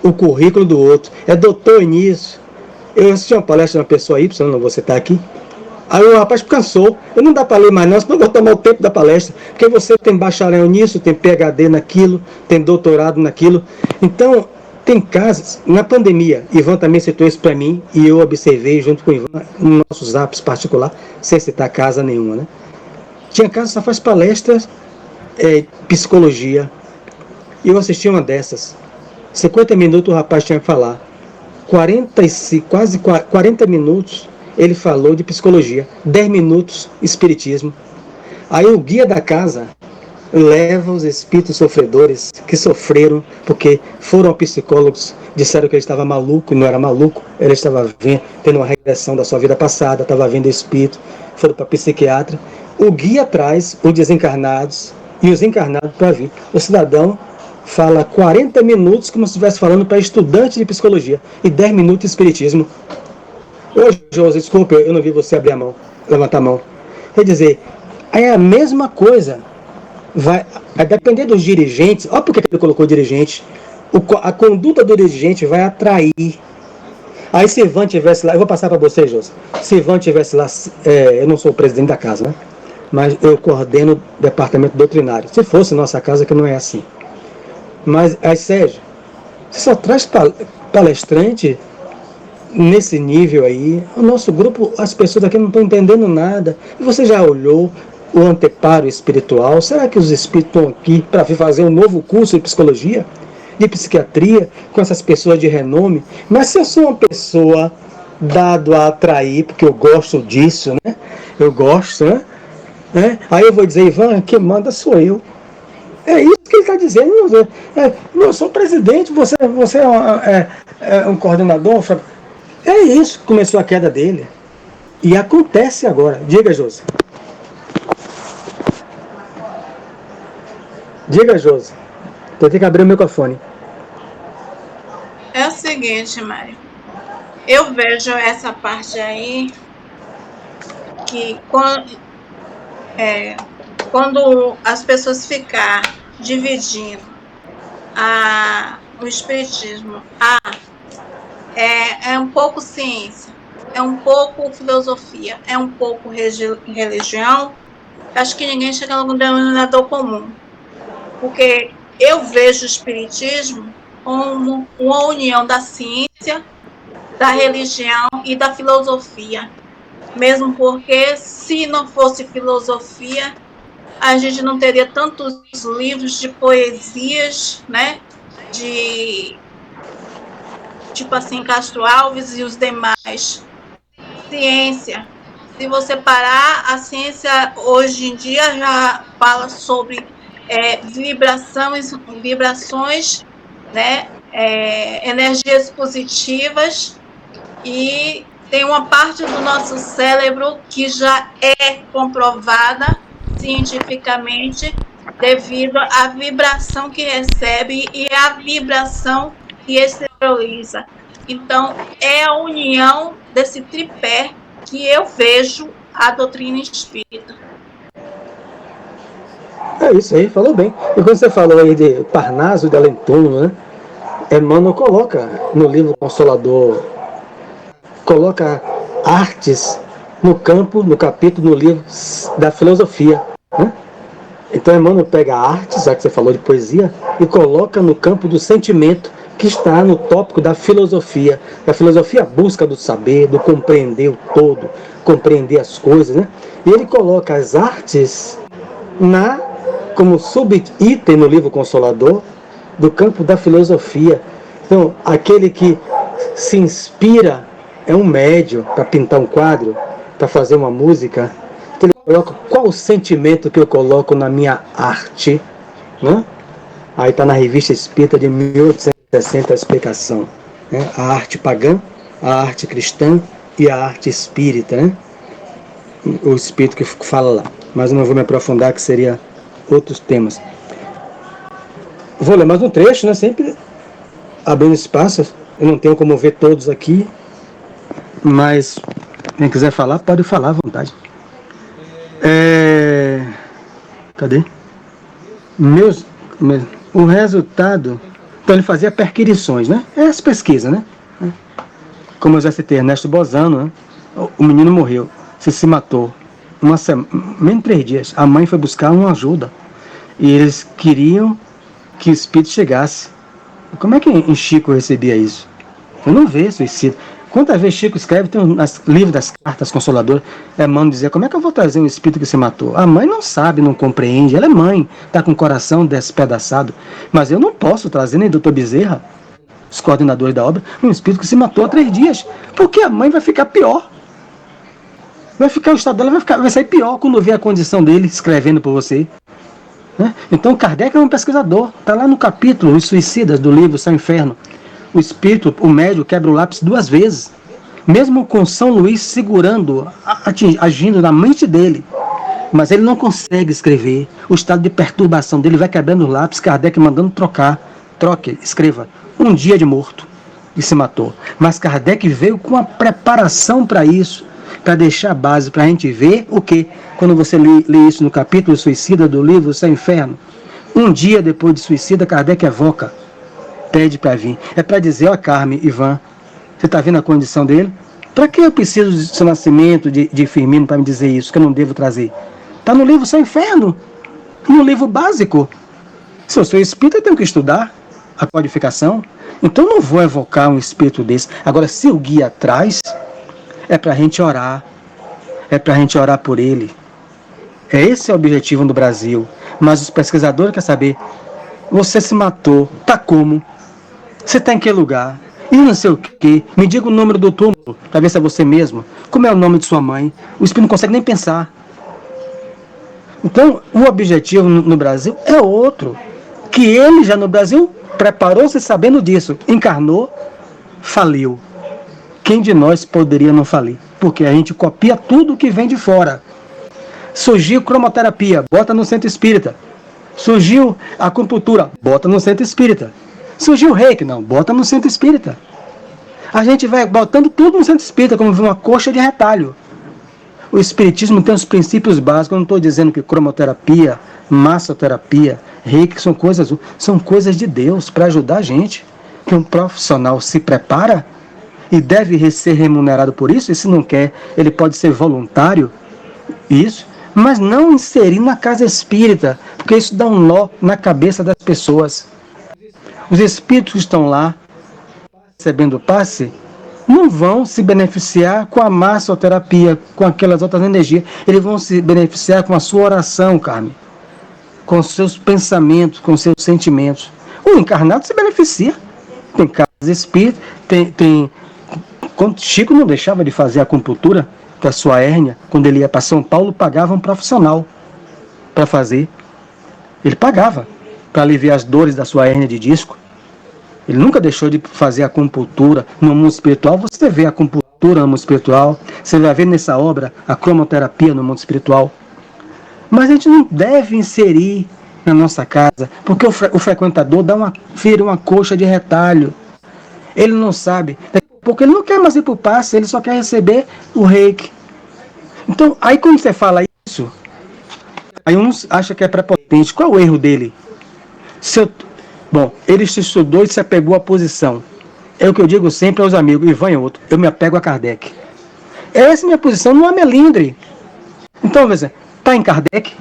o currículo do outro. É doutor nisso. Eu assisti uma palestra de uma pessoa Y, não vou citar aqui. Aí o rapaz cansou. Eu não dá para ler mais não, senão eu vou tomar o tempo da palestra. Porque você tem bacharel nisso, tem PhD naquilo, tem doutorado naquilo. Então, tem casos, na pandemia, Ivan também citou isso para mim, e eu observei junto com o Ivan, nos nossos apps particular, sem citar casa nenhuma, né? Tinha casa que só faz palestras, psicologia, e eu assisti uma dessas. 50 minutos o rapaz tinha que falar. Quase 40 minutos ele falou de psicologia. 10 minutos, espiritismo. Aí o guia da casa leva os espíritos sofredores que sofreram, porque foram psicólogos, disseram que ele estava maluco, não era maluco, ele estava tendo uma regressão da sua vida passada, estava vendo espírito, foram para psiquiatra. O guia traz os desencarnados e os encarnados para vir. O cidadão fala 40 minutos como se estivesse falando para estudante de psicologia e 10 minutos de espiritismo. Ô, José, desculpa, eu não vi você abrir a mão, levantar a mão. Quer dizer, é a mesma coisa. Vai depender dos dirigentes. Olha por que ele colocou dirigente. A conduta do dirigente vai atrair. Aí se Ivan estivesse lá, eu vou passar para você, José. Se Ivan estivesse lá, eu não sou o presidente da casa, né? Mas eu coordeno o departamento doutrinário. Se fosse nossa casa, que não é assim. Mas, aí, Sérgio, você só traz palestrante nesse nível aí, o nosso grupo, as pessoas aqui não estão entendendo nada. E você já olhou o anteparo espiritual? Será que os espíritos estão aqui para vir fazer um novo curso de psicologia, de psiquiatria, com essas pessoas de renome? Mas se eu sou uma pessoa dado a atrair, porque eu gosto disso, né? Eu gosto, né? Aí eu vou dizer, Ivan, quem manda sou eu. É isso que ele está dizendo. Eu sou presidente, você é um coordenador. É isso que começou a queda dele. E acontece agora. Diga, Josi. Diga, Josi. Eu tenho que abrir o microfone. É o seguinte, Mário. Eu vejo essa parte aí que quando as pessoas ficar dividindo o espiritismo, é um pouco ciência, é um pouco filosofia, é um pouco religião, acho que ninguém chega a algum denominador comum. Porque eu vejo o espiritismo como uma união da ciência, da religião e da filosofia. Mesmo porque, se não fosse filosofia, a gente não teria tantos livros de poesias, né? Tipo assim, Castro Alves e os demais. Ciência. Se você parar, a ciência hoje em dia já fala sobre vibrações, né? Energias positivas, e tem uma parte do nosso cérebro que já é comprovada cientificamente devido à vibração que recebe e à vibração que exterioriza. Então, é a união desse tripé que eu vejo a doutrina espírita. É isso aí, falou bem. E quando você falou aí de Parnaso de Além Túmulo, né? Emmanuel coloca no livro Consolador, coloca artes no capítulo, no livro da filosofia, né? Então Emmanuel pega artes, já que você falou de poesia, e coloca no campo do sentimento, que está no tópico da filosofia. A filosofia busca do saber, do compreender o todo, compreender as coisas, né? E ele coloca as artes como subitem no livro Consolador, do campo da filosofia. Então, aquele que se inspira é um médium para pintar um quadro, para fazer uma música. Então, ele coloca qual o sentimento que eu coloco na minha arte, né? Aí está na Revista Espírita de 1860 a explicação, né? A arte pagã, a arte cristã e a arte espírita, né? O espírito que fala lá. Mas eu não vou me aprofundar, que seria outros temas. Vou ler mais um trecho, né? Sempre abrindo espaço. Eu não tenho como ver todos aqui, mas quem quiser falar, pode falar à vontade. Cadê? O resultado... Então ele fazia perquirições, né? As pesquisas, né? Como eu já citei, Ernesto Bozano, né? O menino morreu, se matou. Menos 3 dias. A mãe foi buscar uma ajuda. E eles queriam que o espírito chegasse. Como é que em Chico recebia isso? Eu não vejo suicídio. Quantas vezes Chico escreve, tem um livro das cartas consoladoras, Emmanuel dizia, como é que eu vou trazer um espírito que se matou? A mãe não sabe, não compreende, ela é mãe, está com o coração despedaçado. Mas eu não posso trazer, nem doutor Bezerra, os coordenadores da obra, um espírito que se matou há 3 dias. Porque a mãe vai ficar pior. O estado dela vai sair pior quando vê a condição dele escrevendo por você. Né? Então Kardec é um pesquisador, está lá no capítulo Os Suicidas do livro Céu e Inferno. O espírito, o médium, quebra o lápis 2 vezes, mesmo com São Luís segurando, agindo na mente dele, mas ele não consegue escrever. O estado de perturbação dele vai quebrando o lápis, Kardec mandando troque, escreva, 1 dia de morto, e se matou. Mas Kardec veio com a preparação para isso, para deixar a base para a gente ver o que, quando você lê isso no capítulo Suicida do livro Céu e Inferno, 1 dia depois de suicida, Kardec evoca, pede para vir. É para dizer, ó Carmen, Ivan, você está vendo a condição dele? Para que eu preciso do seu nascimento de Firmino para me dizer isso, que eu não devo trazer? Está no livro Céu e Inferno, no livro básico. Se eu sou espírita, eu tenho que estudar. a codificação, então não vou evocar um espírito desse. Agora, se o guia atrás, é para a gente orar. É para a gente orar por ele. Esse é o objetivo no Brasil. Mas os pesquisadores querem saber, você se matou, tá como? Você está em que lugar? E não sei o quê. Me diga o número do túmulo, para ver se é você mesmo. Como é o nome de sua mãe? O espírito não consegue nem pensar. Então, o objetivo no Brasil é outro. Que ele já no Brasil preparou-se sabendo disso. Encarnou, faliu. Quem de nós poderia não falir? Porque a gente copia tudo que vem de fora. Surgiu cromoterapia, bota no centro espírita. Surgiu a acupuntura, bota no centro espírita. Surgiu o reiki, não, bota no centro espírita. A gente vai botando tudo no centro espírita, como uma coxa de retalho. O espiritismo tem os princípios básicos. Eu não estou dizendo que cromoterapia, massoterapia, reiki são coisas de Deus para ajudar a gente. Que um profissional se prepara e deve ser remunerado por isso, e se não quer, ele pode ser voluntário, isso, mas não inserir na casa espírita, porque isso dá um nó na cabeça das pessoas. Os espíritos que estão lá, recebendo o passe, não vão se beneficiar com a massoterapia, com aquelas outras energias, eles vão se beneficiar com a sua oração, Carmen, com os seus pensamentos, com os seus sentimentos. O encarnado se beneficia. Tem casa espírita, quando Chico não deixava de fazer acupuntura para sua hérnia, quando ele ia para São Paulo, pagava um profissional para fazer. Ele pagava para aliviar as dores da sua hérnia de disco. Ele nunca deixou de fazer acupuntura no mundo espiritual. Você vê a acupuntura no mundo espiritual, você vai ver nessa obra a cromoterapia no mundo espiritual. Mas a gente não deve inserir na nossa casa, porque o frequentador vira uma coxa de retalho. Ele não sabe, porque ele não quer mais ir para o passe, ele só quer receber o reiki. Então, aí quando você fala isso, aí uns acham que é prepotente. Qual é o erro dele? Bom, ele se estudou e se apegou à posição. É o que eu digo sempre aos amigos, Ivan e outro, eu me apego a Kardec. Essa é a minha posição, não é melindre. Então, você está em Kardec?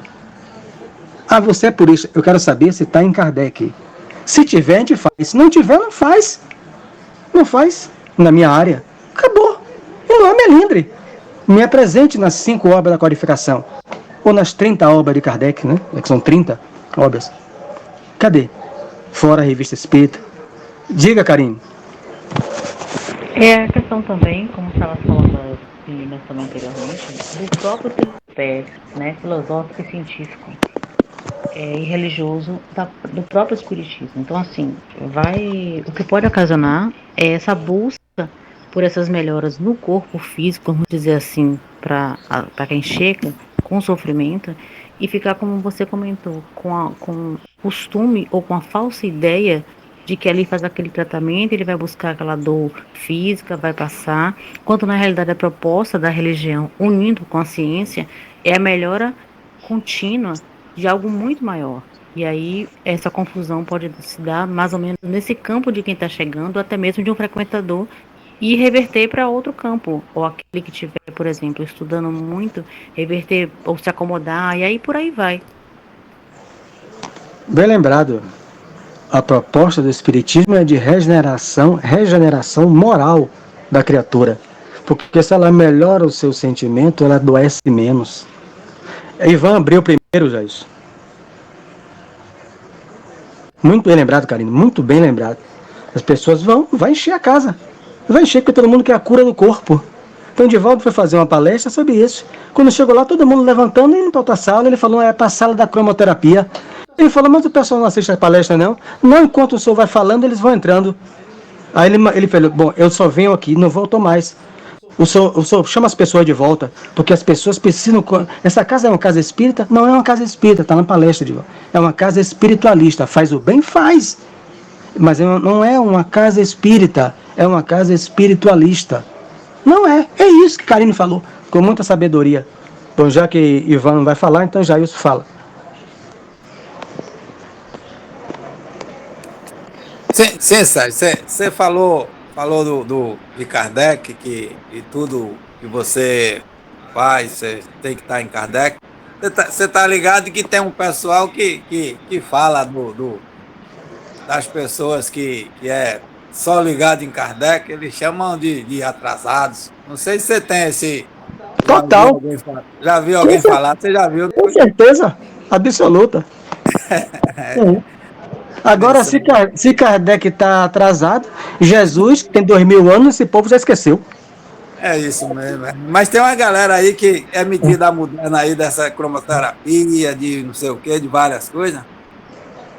Ah, você é por isso. Eu quero saber se está em Kardec. Se tiver, a gente faz. Se não tiver, não faz. Não faz. Na minha área. Acabou. E não é melindre. Me apresente nas 5 obras da codificação. Ou nas 30 obras de Kardec, né? Que são 30 obras. Cadê? Fora a revista Espírita. Diga, Karine. É a questão também, como estava falando as meninas também anteriormente, do próprio tripé, né, filosófico e científico e religioso do próprio espiritismo. Então, assim, o que pode ocasionar é essa busca por essas melhoras no corpo físico, vamos dizer assim, para quem chega com sofrimento, e ficar, como você comentou, com costume ou com a falsa ideia de que ali faz aquele tratamento, ele vai buscar aquela dor física, vai passar, quando na realidade a proposta da religião, unindo com a ciência, é a melhora contínua de algo muito maior. E aí essa confusão pode se dar mais ou menos nesse campo de quem está chegando, até mesmo de um frequentador, e reverter para outro campo, ou aquele que estiver, por exemplo, estudando muito, reverter ou se acomodar, e aí por aí vai. Bem lembrado. A proposta do Espiritismo é de regeneração moral da criatura. Porque se ela melhora o seu sentimento, ela adoece menos. Ivan abriu primeiro já isso. Muito bem lembrado, Karine, muito bem lembrado. As pessoas vai encher a casa. Vai encher porque todo mundo quer a cura do corpo. Então, o Divaldo foi fazer uma palestra sobre isso. Quando chegou lá, todo mundo levantando e indo para outra sala, ele falou, é para a sala da cromoterapia. Ele falou, mas o pessoal não assiste a palestra, não? Não, enquanto o senhor vai falando, eles vão entrando. Aí ele falou, bom, eu só venho aqui, não volto mais. O senhor chama as pessoas de volta, porque as pessoas precisam... Essa casa é uma casa espírita? Não é uma casa espírita, está na palestra, Divaldo. É uma casa espiritualista. Faz o bem? Faz. Mas não é uma casa espírita, é uma casa espiritualista. Não é. É isso que Karine falou, com muita sabedoria. Bom, já que Ivan não vai falar, então Jailson fala. Sim, Sérgio, você falou de Kardec, e tudo que você faz, você tem que estar em Kardec. Você tá ligado que tem um pessoal que fala das pessoas que é só ligado em Kardec, eles chamam de atrasados. Não sei se você tem esse... Total. Já viu alguém falar? Você já viu? Com certeza, absoluta. Agora, se Kardec está atrasado, Jesus tem 2000 anos, esse povo já esqueceu. É isso mesmo. Mas tem uma galera aí que é metida moderna aí dessa cromoterapia, de não sei o quê, de várias coisas,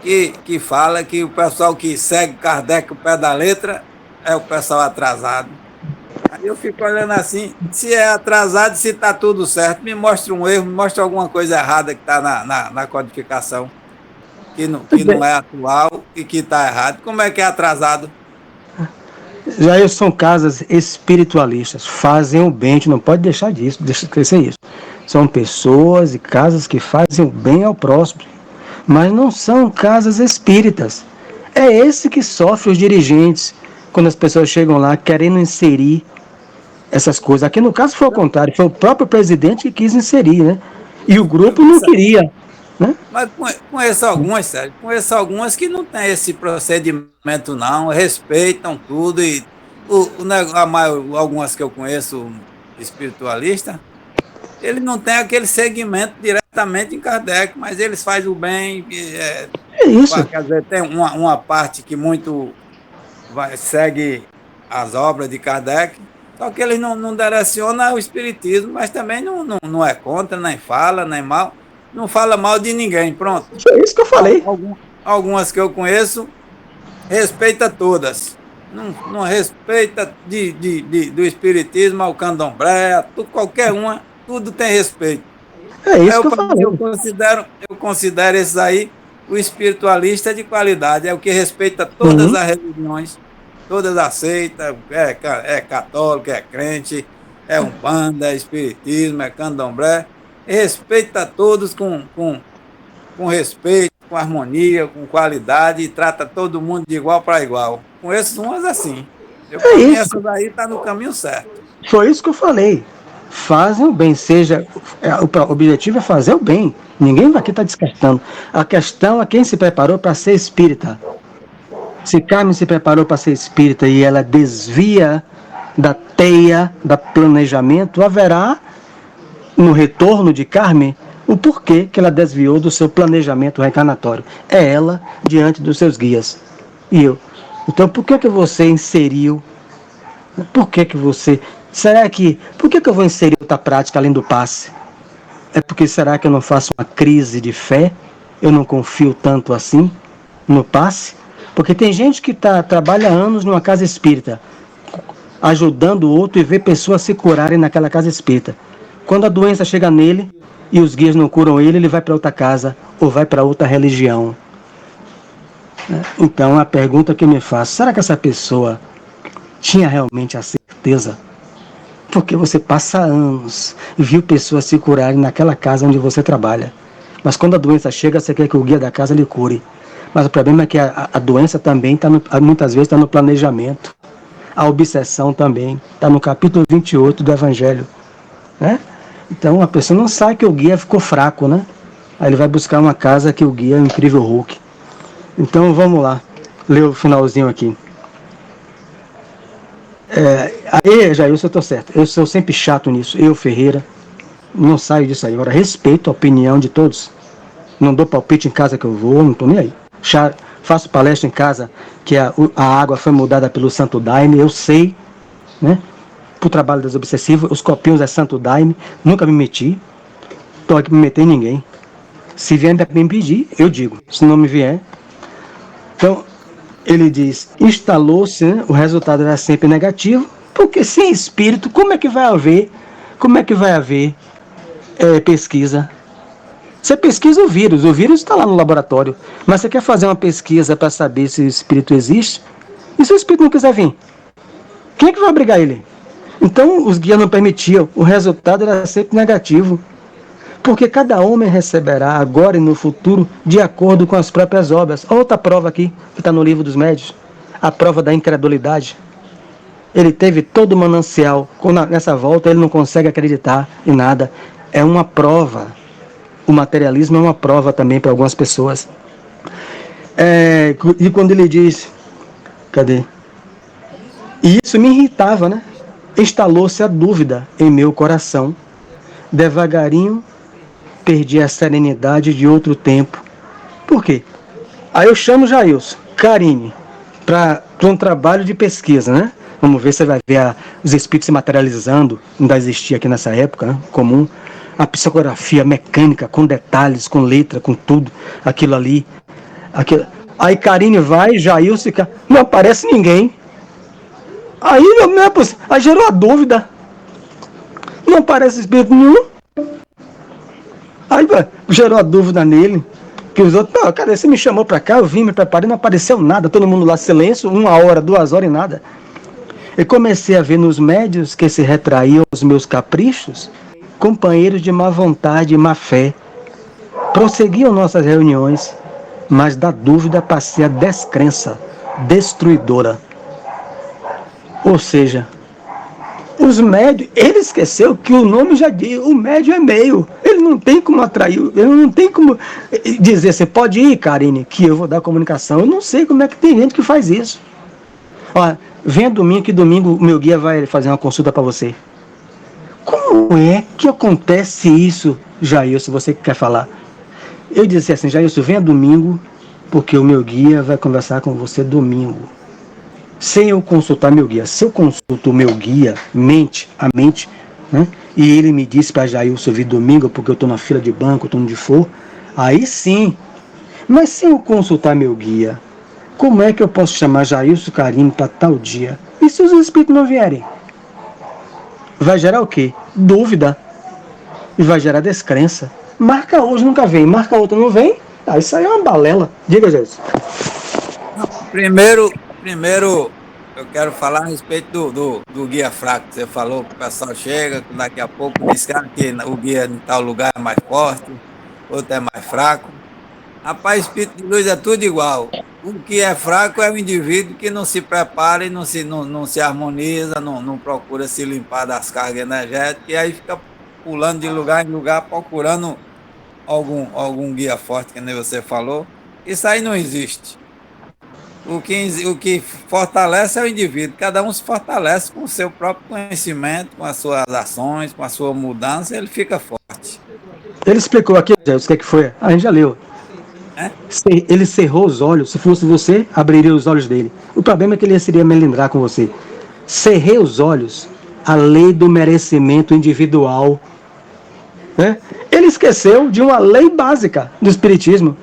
que fala que o pessoal que segue Kardec o pé da letra é o pessoal atrasado. Aí eu fico olhando assim, se é atrasado, se está tudo certo, me mostra um erro, me mostra alguma coisa errada que está na codificação, que não é atual e que está errado. Como é que é atrasado? Já são casas espiritualistas, fazem o bem, a gente não pode deixar disso, deixa crescer isso. São pessoas e casas que fazem o bem ao próximo, mas não são casas espíritas. É esse que sofre os dirigentes, quando as pessoas chegam lá querendo inserir essas coisas. Aqui no caso foi o contrário, foi o próprio presidente que quis inserir, né? E o grupo não queria. Né? Mas conheço algumas, Sérgio, conheço algumas que não tem esse procedimento não, respeitam tudo e algumas que eu conheço espiritualista, ele não tem aquele segmento diretamente em Kardec, mas eles fazem o bem. É isso. Quer dizer, tem uma parte que muito segue as obras de Kardec, só que eles não direcionam o espiritismo, mas também não é contra, nem fala, nem mal. Não fala mal de ninguém, pronto. É isso que eu falei. Algumas que eu conheço, respeita todas. Não respeita do espiritismo ao candomblé, qualquer uma, tudo tem respeito. É isso que eu falei. Eu considero esses aí o espiritualista de qualidade, é o que respeita todas as religiões, todas aceitam, é católico, é crente, é umbanda, é espiritismo, é candomblé. Respeita todos com respeito, com harmonia, com qualidade e trata todo mundo de igual para igual. Conheço umas assim. Eu conheço daí, está no caminho certo. Foi isso que eu falei. Fazem o bem, o objetivo é fazer o bem. Ninguém aqui está descartando. A questão é quem se preparou para ser espírita. Se Carmen se preparou para ser espírita e ela desvia da teia, do planejamento, haverá no retorno de Carmen, o porquê que ela desviou do seu planejamento reencarnatório. É ela diante dos seus guias. E eu. Então, por que você inseriu? Por que você... Por que eu vou inserir outra prática além do passe? É porque será que eu não faço uma crise de fé? Eu não confio tanto assim no passe? Porque tem gente que trabalha anos numa casa espírita, ajudando o outro e vê pessoas se curarem naquela casa espírita. Quando a doença chega nele e os guias não curam ele vai para outra casa ou vai para outra religião. Então, a pergunta que eu me faço, será que essa pessoa tinha realmente a certeza? Porque você passa anos e viu pessoas se curarem naquela casa onde você trabalha. Mas quando a doença chega, você quer que o guia da casa lhe cure. Mas o problema é que a doença também muitas vezes está no planejamento. A obsessão também está no capítulo 28 do Evangelho. Né? Então a pessoa não sabe que o guia ficou fraco, né? Aí ele vai buscar uma casa que o guia é um incrível Hulk. Então vamos lá, ler o finalzinho aqui. Aí, Jailson, eu estou certo. Eu sou sempre chato nisso. Eu, Ferreira, não saio disso aí. Agora, respeito a opinião de todos. Não dou palpite em casa que eu vou, não estou nem aí. Faço palestra em casa que a água foi mudada pelo Santo Daime, eu sei, né? Para o trabalho das obsessivas, os copinhos é Santo Daime, nunca me meti, estou aqui para me meter em ninguém. Se vier me pedir, eu digo. Se não me vier. Então, ele diz, instalou-se, né? O resultado era sempre negativo, porque sem espírito, como é que vai haver pesquisa? Você pesquisa o vírus está lá no laboratório, mas você quer fazer uma pesquisa para saber se o espírito existe, e se o espírito não quiser vir? Quem é que vai obrigar ele? Então, os guias não permitiam, o resultado era sempre negativo, porque cada homem receberá agora e no futuro de acordo com as próprias obras. Outra prova aqui, que está no livro dos médios, a prova da incredulidade. Ele teve todo o manancial, nessa volta ele não consegue acreditar em nada, é uma prova. O materialismo é uma prova também para algumas pessoas. E quando ele diz, cadê? E isso me irritava, né? Instalou-se a dúvida em meu coração. Devagarinho, perdi a serenidade de outro tempo. Por quê? Aí eu chamo Jailson, Karine, para um trabalho de pesquisa, né? Vamos ver se você vai ver os espíritos se materializando, ainda existia aqui nessa época, né? Comum. A psicografia mecânica, com detalhes, com letra, com tudo, aquilo ali. Aquilo. Aí Karine vai, Jailson fica, não aparece ninguém. Aí gerou a dúvida. Não aparece espírito nenhum. Aí gerou a dúvida nele. Que os outros, cadê? Você me chamou pra cá, eu vim, me preparei, não apareceu nada. Todo mundo lá, silêncio, 1 hora, 2 horas e nada. Eu comecei a ver nos médios que se retraíam aos meus caprichos, companheiros de má vontade e má fé. Prosseguiam nossas reuniões, mas da dúvida passei a descrença destruidora. Ou seja, os médios, ele esqueceu que o nome já diz, o médio é meio. Ele não tem como atrair, ele não tem como dizer, você pode ir, Karine, que eu vou dar comunicação. Eu não sei como é que tem gente que faz isso. Ó, venha domingo, que domingo o meu guia vai fazer uma consulta para você. Como é que acontece isso, Jair, se você quer falar? Eu disse assim, Jair, venha domingo, porque o meu guia vai conversar com você domingo. Sem eu consultar meu guia. Se eu consulto o meu guia, mente, né? E ele me disse para Jailson vir domingo, porque eu estou na fila de banco, estou onde for, aí sim. Mas sem eu consultar meu guia, como é que eu posso chamar Jailson Karine para tal dia? E se os espíritos não vierem? Vai gerar o quê? Dúvida. E vai gerar descrença. Marca hoje, nunca vem. Marca outro, não vem. Isso aí é uma balela. Diga, Jailson. Primeiro, eu quero falar a respeito do guia fraco que você falou, que o pessoal chega, daqui a pouco diz que o guia em tal lugar é mais forte, outro é mais fraco. Rapaz, espírito de luz é tudo igual. O que é fraco é o indivíduo que não se prepara e não se harmoniza, não procura se limpar das cargas energéticas, e aí fica pulando de lugar em lugar, procurando algum guia forte, que nem você falou. Isso aí não existe. O que fortalece é o indivíduo. Cada um se fortalece com o seu próprio conhecimento, com as suas ações, com a sua mudança, ele fica forte. Ele explicou aqui, o que foi? A gente já leu. Ele cerrou os olhos. Se fosse você, abriria os olhos dele. O problema é que ele seria melindrar com você. Cerrei os olhos. A lei do merecimento individual. Né? Ele esqueceu de uma lei básica do espiritismo.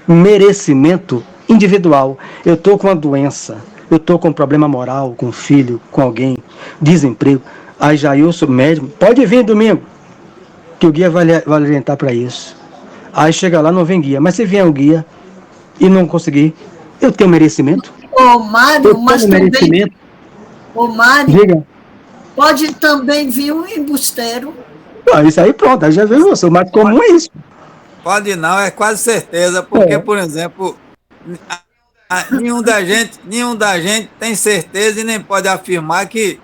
Merecimento individual. Eu estou com uma doença, eu estou com um problema moral, com um filho, com alguém, desemprego. Aí Jailson, médico, pode vir domingo, que o guia vai orientar para isso. Aí chega lá, não vem guia. Mas se vier um guia e não conseguir, eu tenho merecimento. Ô, Mário, mas também... Ô, Mário, diga. Pode também vir um embusteiro. Isso aí pronto, aí já veio você. O mais comum é isso. Pode não, é quase certeza, porque, por exemplo... Nenhum da gente tem certeza e nem pode afirmar que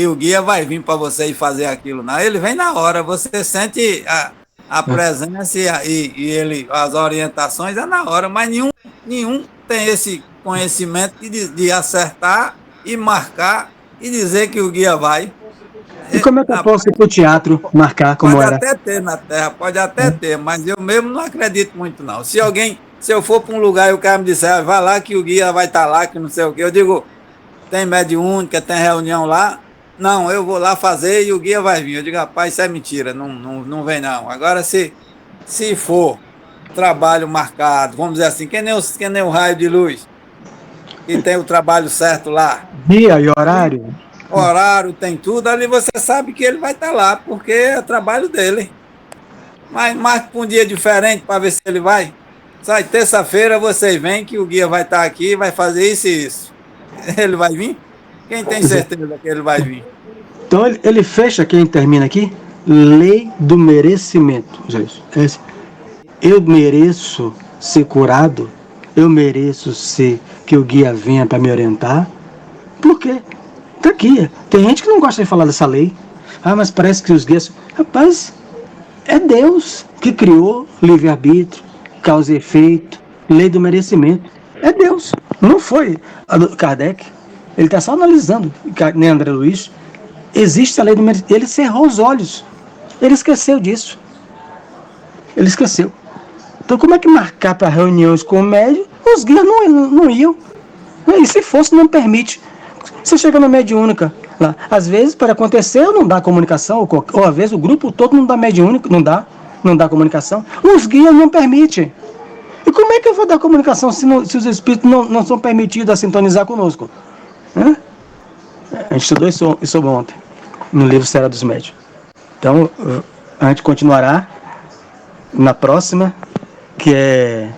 o guia vai vir para você e fazer aquilo, não. Ele vem na hora, você sente a presença e as orientações é na hora, mas nenhum tem esse conhecimento de acertar e marcar e dizer que o guia vai. E como é que eu posso ir para o teatro marcar como era? Pode até ter na Terra, pode até ter, mas eu mesmo não acredito muito não. Se eu for para um lugar e o cara me disser, vai lá que o guia vai estar lá, que não sei o quê, eu digo, tem mediúnica, tem reunião lá? Não, eu vou lá fazer e o guia vai vir. Eu digo, rapaz, isso é mentira, não vem não. Agora, se for trabalho marcado, vamos dizer assim, que nem o raio de luz, que tem o trabalho certo lá. Dia e horário. Horário, tem tudo, ali você sabe que ele vai estar lá, porque é o trabalho dele. Mas marca para um dia diferente para ver se ele vai. Sai, terça-feira vocês vêm que o guia vai estar aqui, vai fazer isso e isso. Ele vai vir? Quem tem certeza que ele vai vir? Então ele fecha, quem termina aqui, lei do merecimento. Eu mereço ser curado, eu mereço que o guia venha para me orientar. Por quê? Tá aqui. Tem gente que não gosta de falar dessa lei. Mas parece que os guias... Rapaz, é Deus que criou livre-arbítrio, causa e efeito, Lei do merecimento. É Deus. Não foi a do Kardec. Ele está só analisando, nem André Luiz. Existe a lei do merecimento. Ele cerrou os olhos. Ele esqueceu disso. Ele esqueceu. Então, como é que marcar para reuniões com o médium? Os guias não iam. E se fosse, não permite. Você chega na mediúnica lá. Às vezes, para acontecer, não dá comunicação, ou às vezes o grupo todo não dá mediúnica, não dá comunicação. Os guias não permitem. E como é que eu vou dar comunicação se os espíritos não são permitidos a sintonizar conosco? A gente estudou isso ontem, no livro Serra dos Médiuns. Então, a gente continuará na próxima, que é,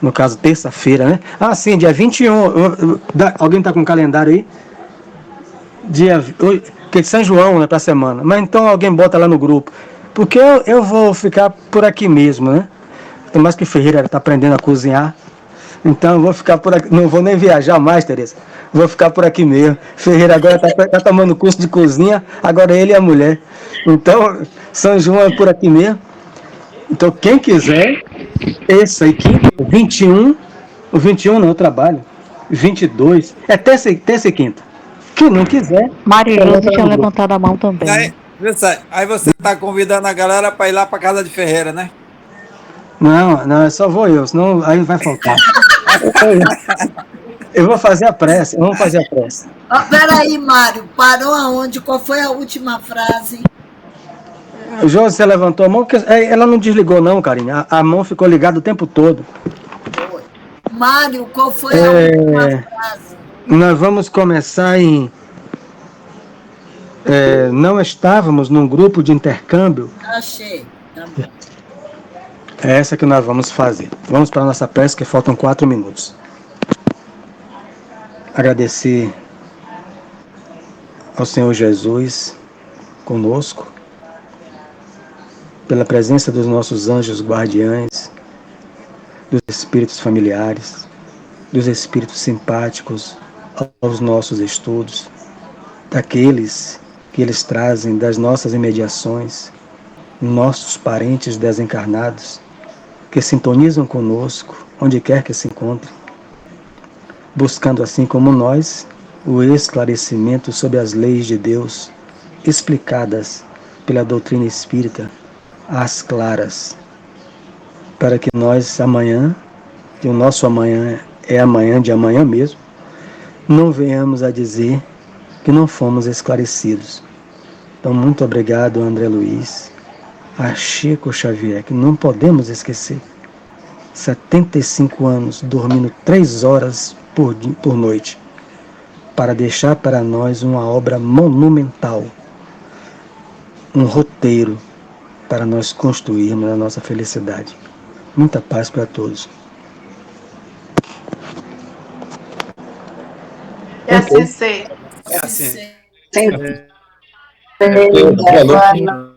no caso, terça-feira, né? Ah, sim, dia 21. Alguém está com o calendário aí? Que é de São João, né, para a semana. Mas então alguém bota lá no grupo. Porque eu vou ficar por aqui mesmo, né? Tem mais que Ferreira está aprendendo a cozinhar. Então eu vou ficar por aqui. Não vou nem viajar mais, Tereza. Vou ficar por aqui mesmo. Ferreira agora está tomando curso de cozinha, agora ele e a mulher. Então, São João é por aqui mesmo. Então, quem quiser, esse aí, 21, o 21 não, eu trabalho. 22, é terça e quinta. Quem não quiser... Marilose tinha levantado a mão também. Aí você está convidando a galera para ir lá para casa de Ferreira, né? Não, só vou eu, senão aí vai faltar. Eu vou fazer a prece, vamos fazer a prece. Peraí, Mário, parou aonde? Qual foi a última frase? O José, você levantou a mão, porque ela não desligou não, Carinha. A mão ficou ligada o tempo todo. Mário, qual foi a última frase? Nós vamos começar em... não estávamos num grupo de intercâmbio. Achei, tá bom. É essa que nós vamos fazer. Vamos para a nossa prece, que faltam 4 minutos. Agradecer ao Senhor Jesus conosco, pela presença dos nossos anjos guardiães, dos espíritos familiares, dos espíritos simpáticos aos nossos estudos, daqueles que eles trazem das nossas imediações, nossos parentes desencarnados, que sintonizam conosco, onde quer que se encontrem, buscando assim como nós, o esclarecimento sobre as leis de Deus, explicadas pela doutrina espírita, às claras, para que nós amanhã, que o nosso amanhã é amanhã de amanhã mesmo, não venhamos a dizer que não fomos esclarecidos. Então, muito obrigado, André Luiz, a Chico Xavier, que não podemos esquecer. 75 anos, dormindo 3 horas por noite, para deixar para nós uma obra monumental, um roteiro para nós construirmos a nossa felicidade. Muita paz para todos. E assim seja. É assim. Sim. Boa noite.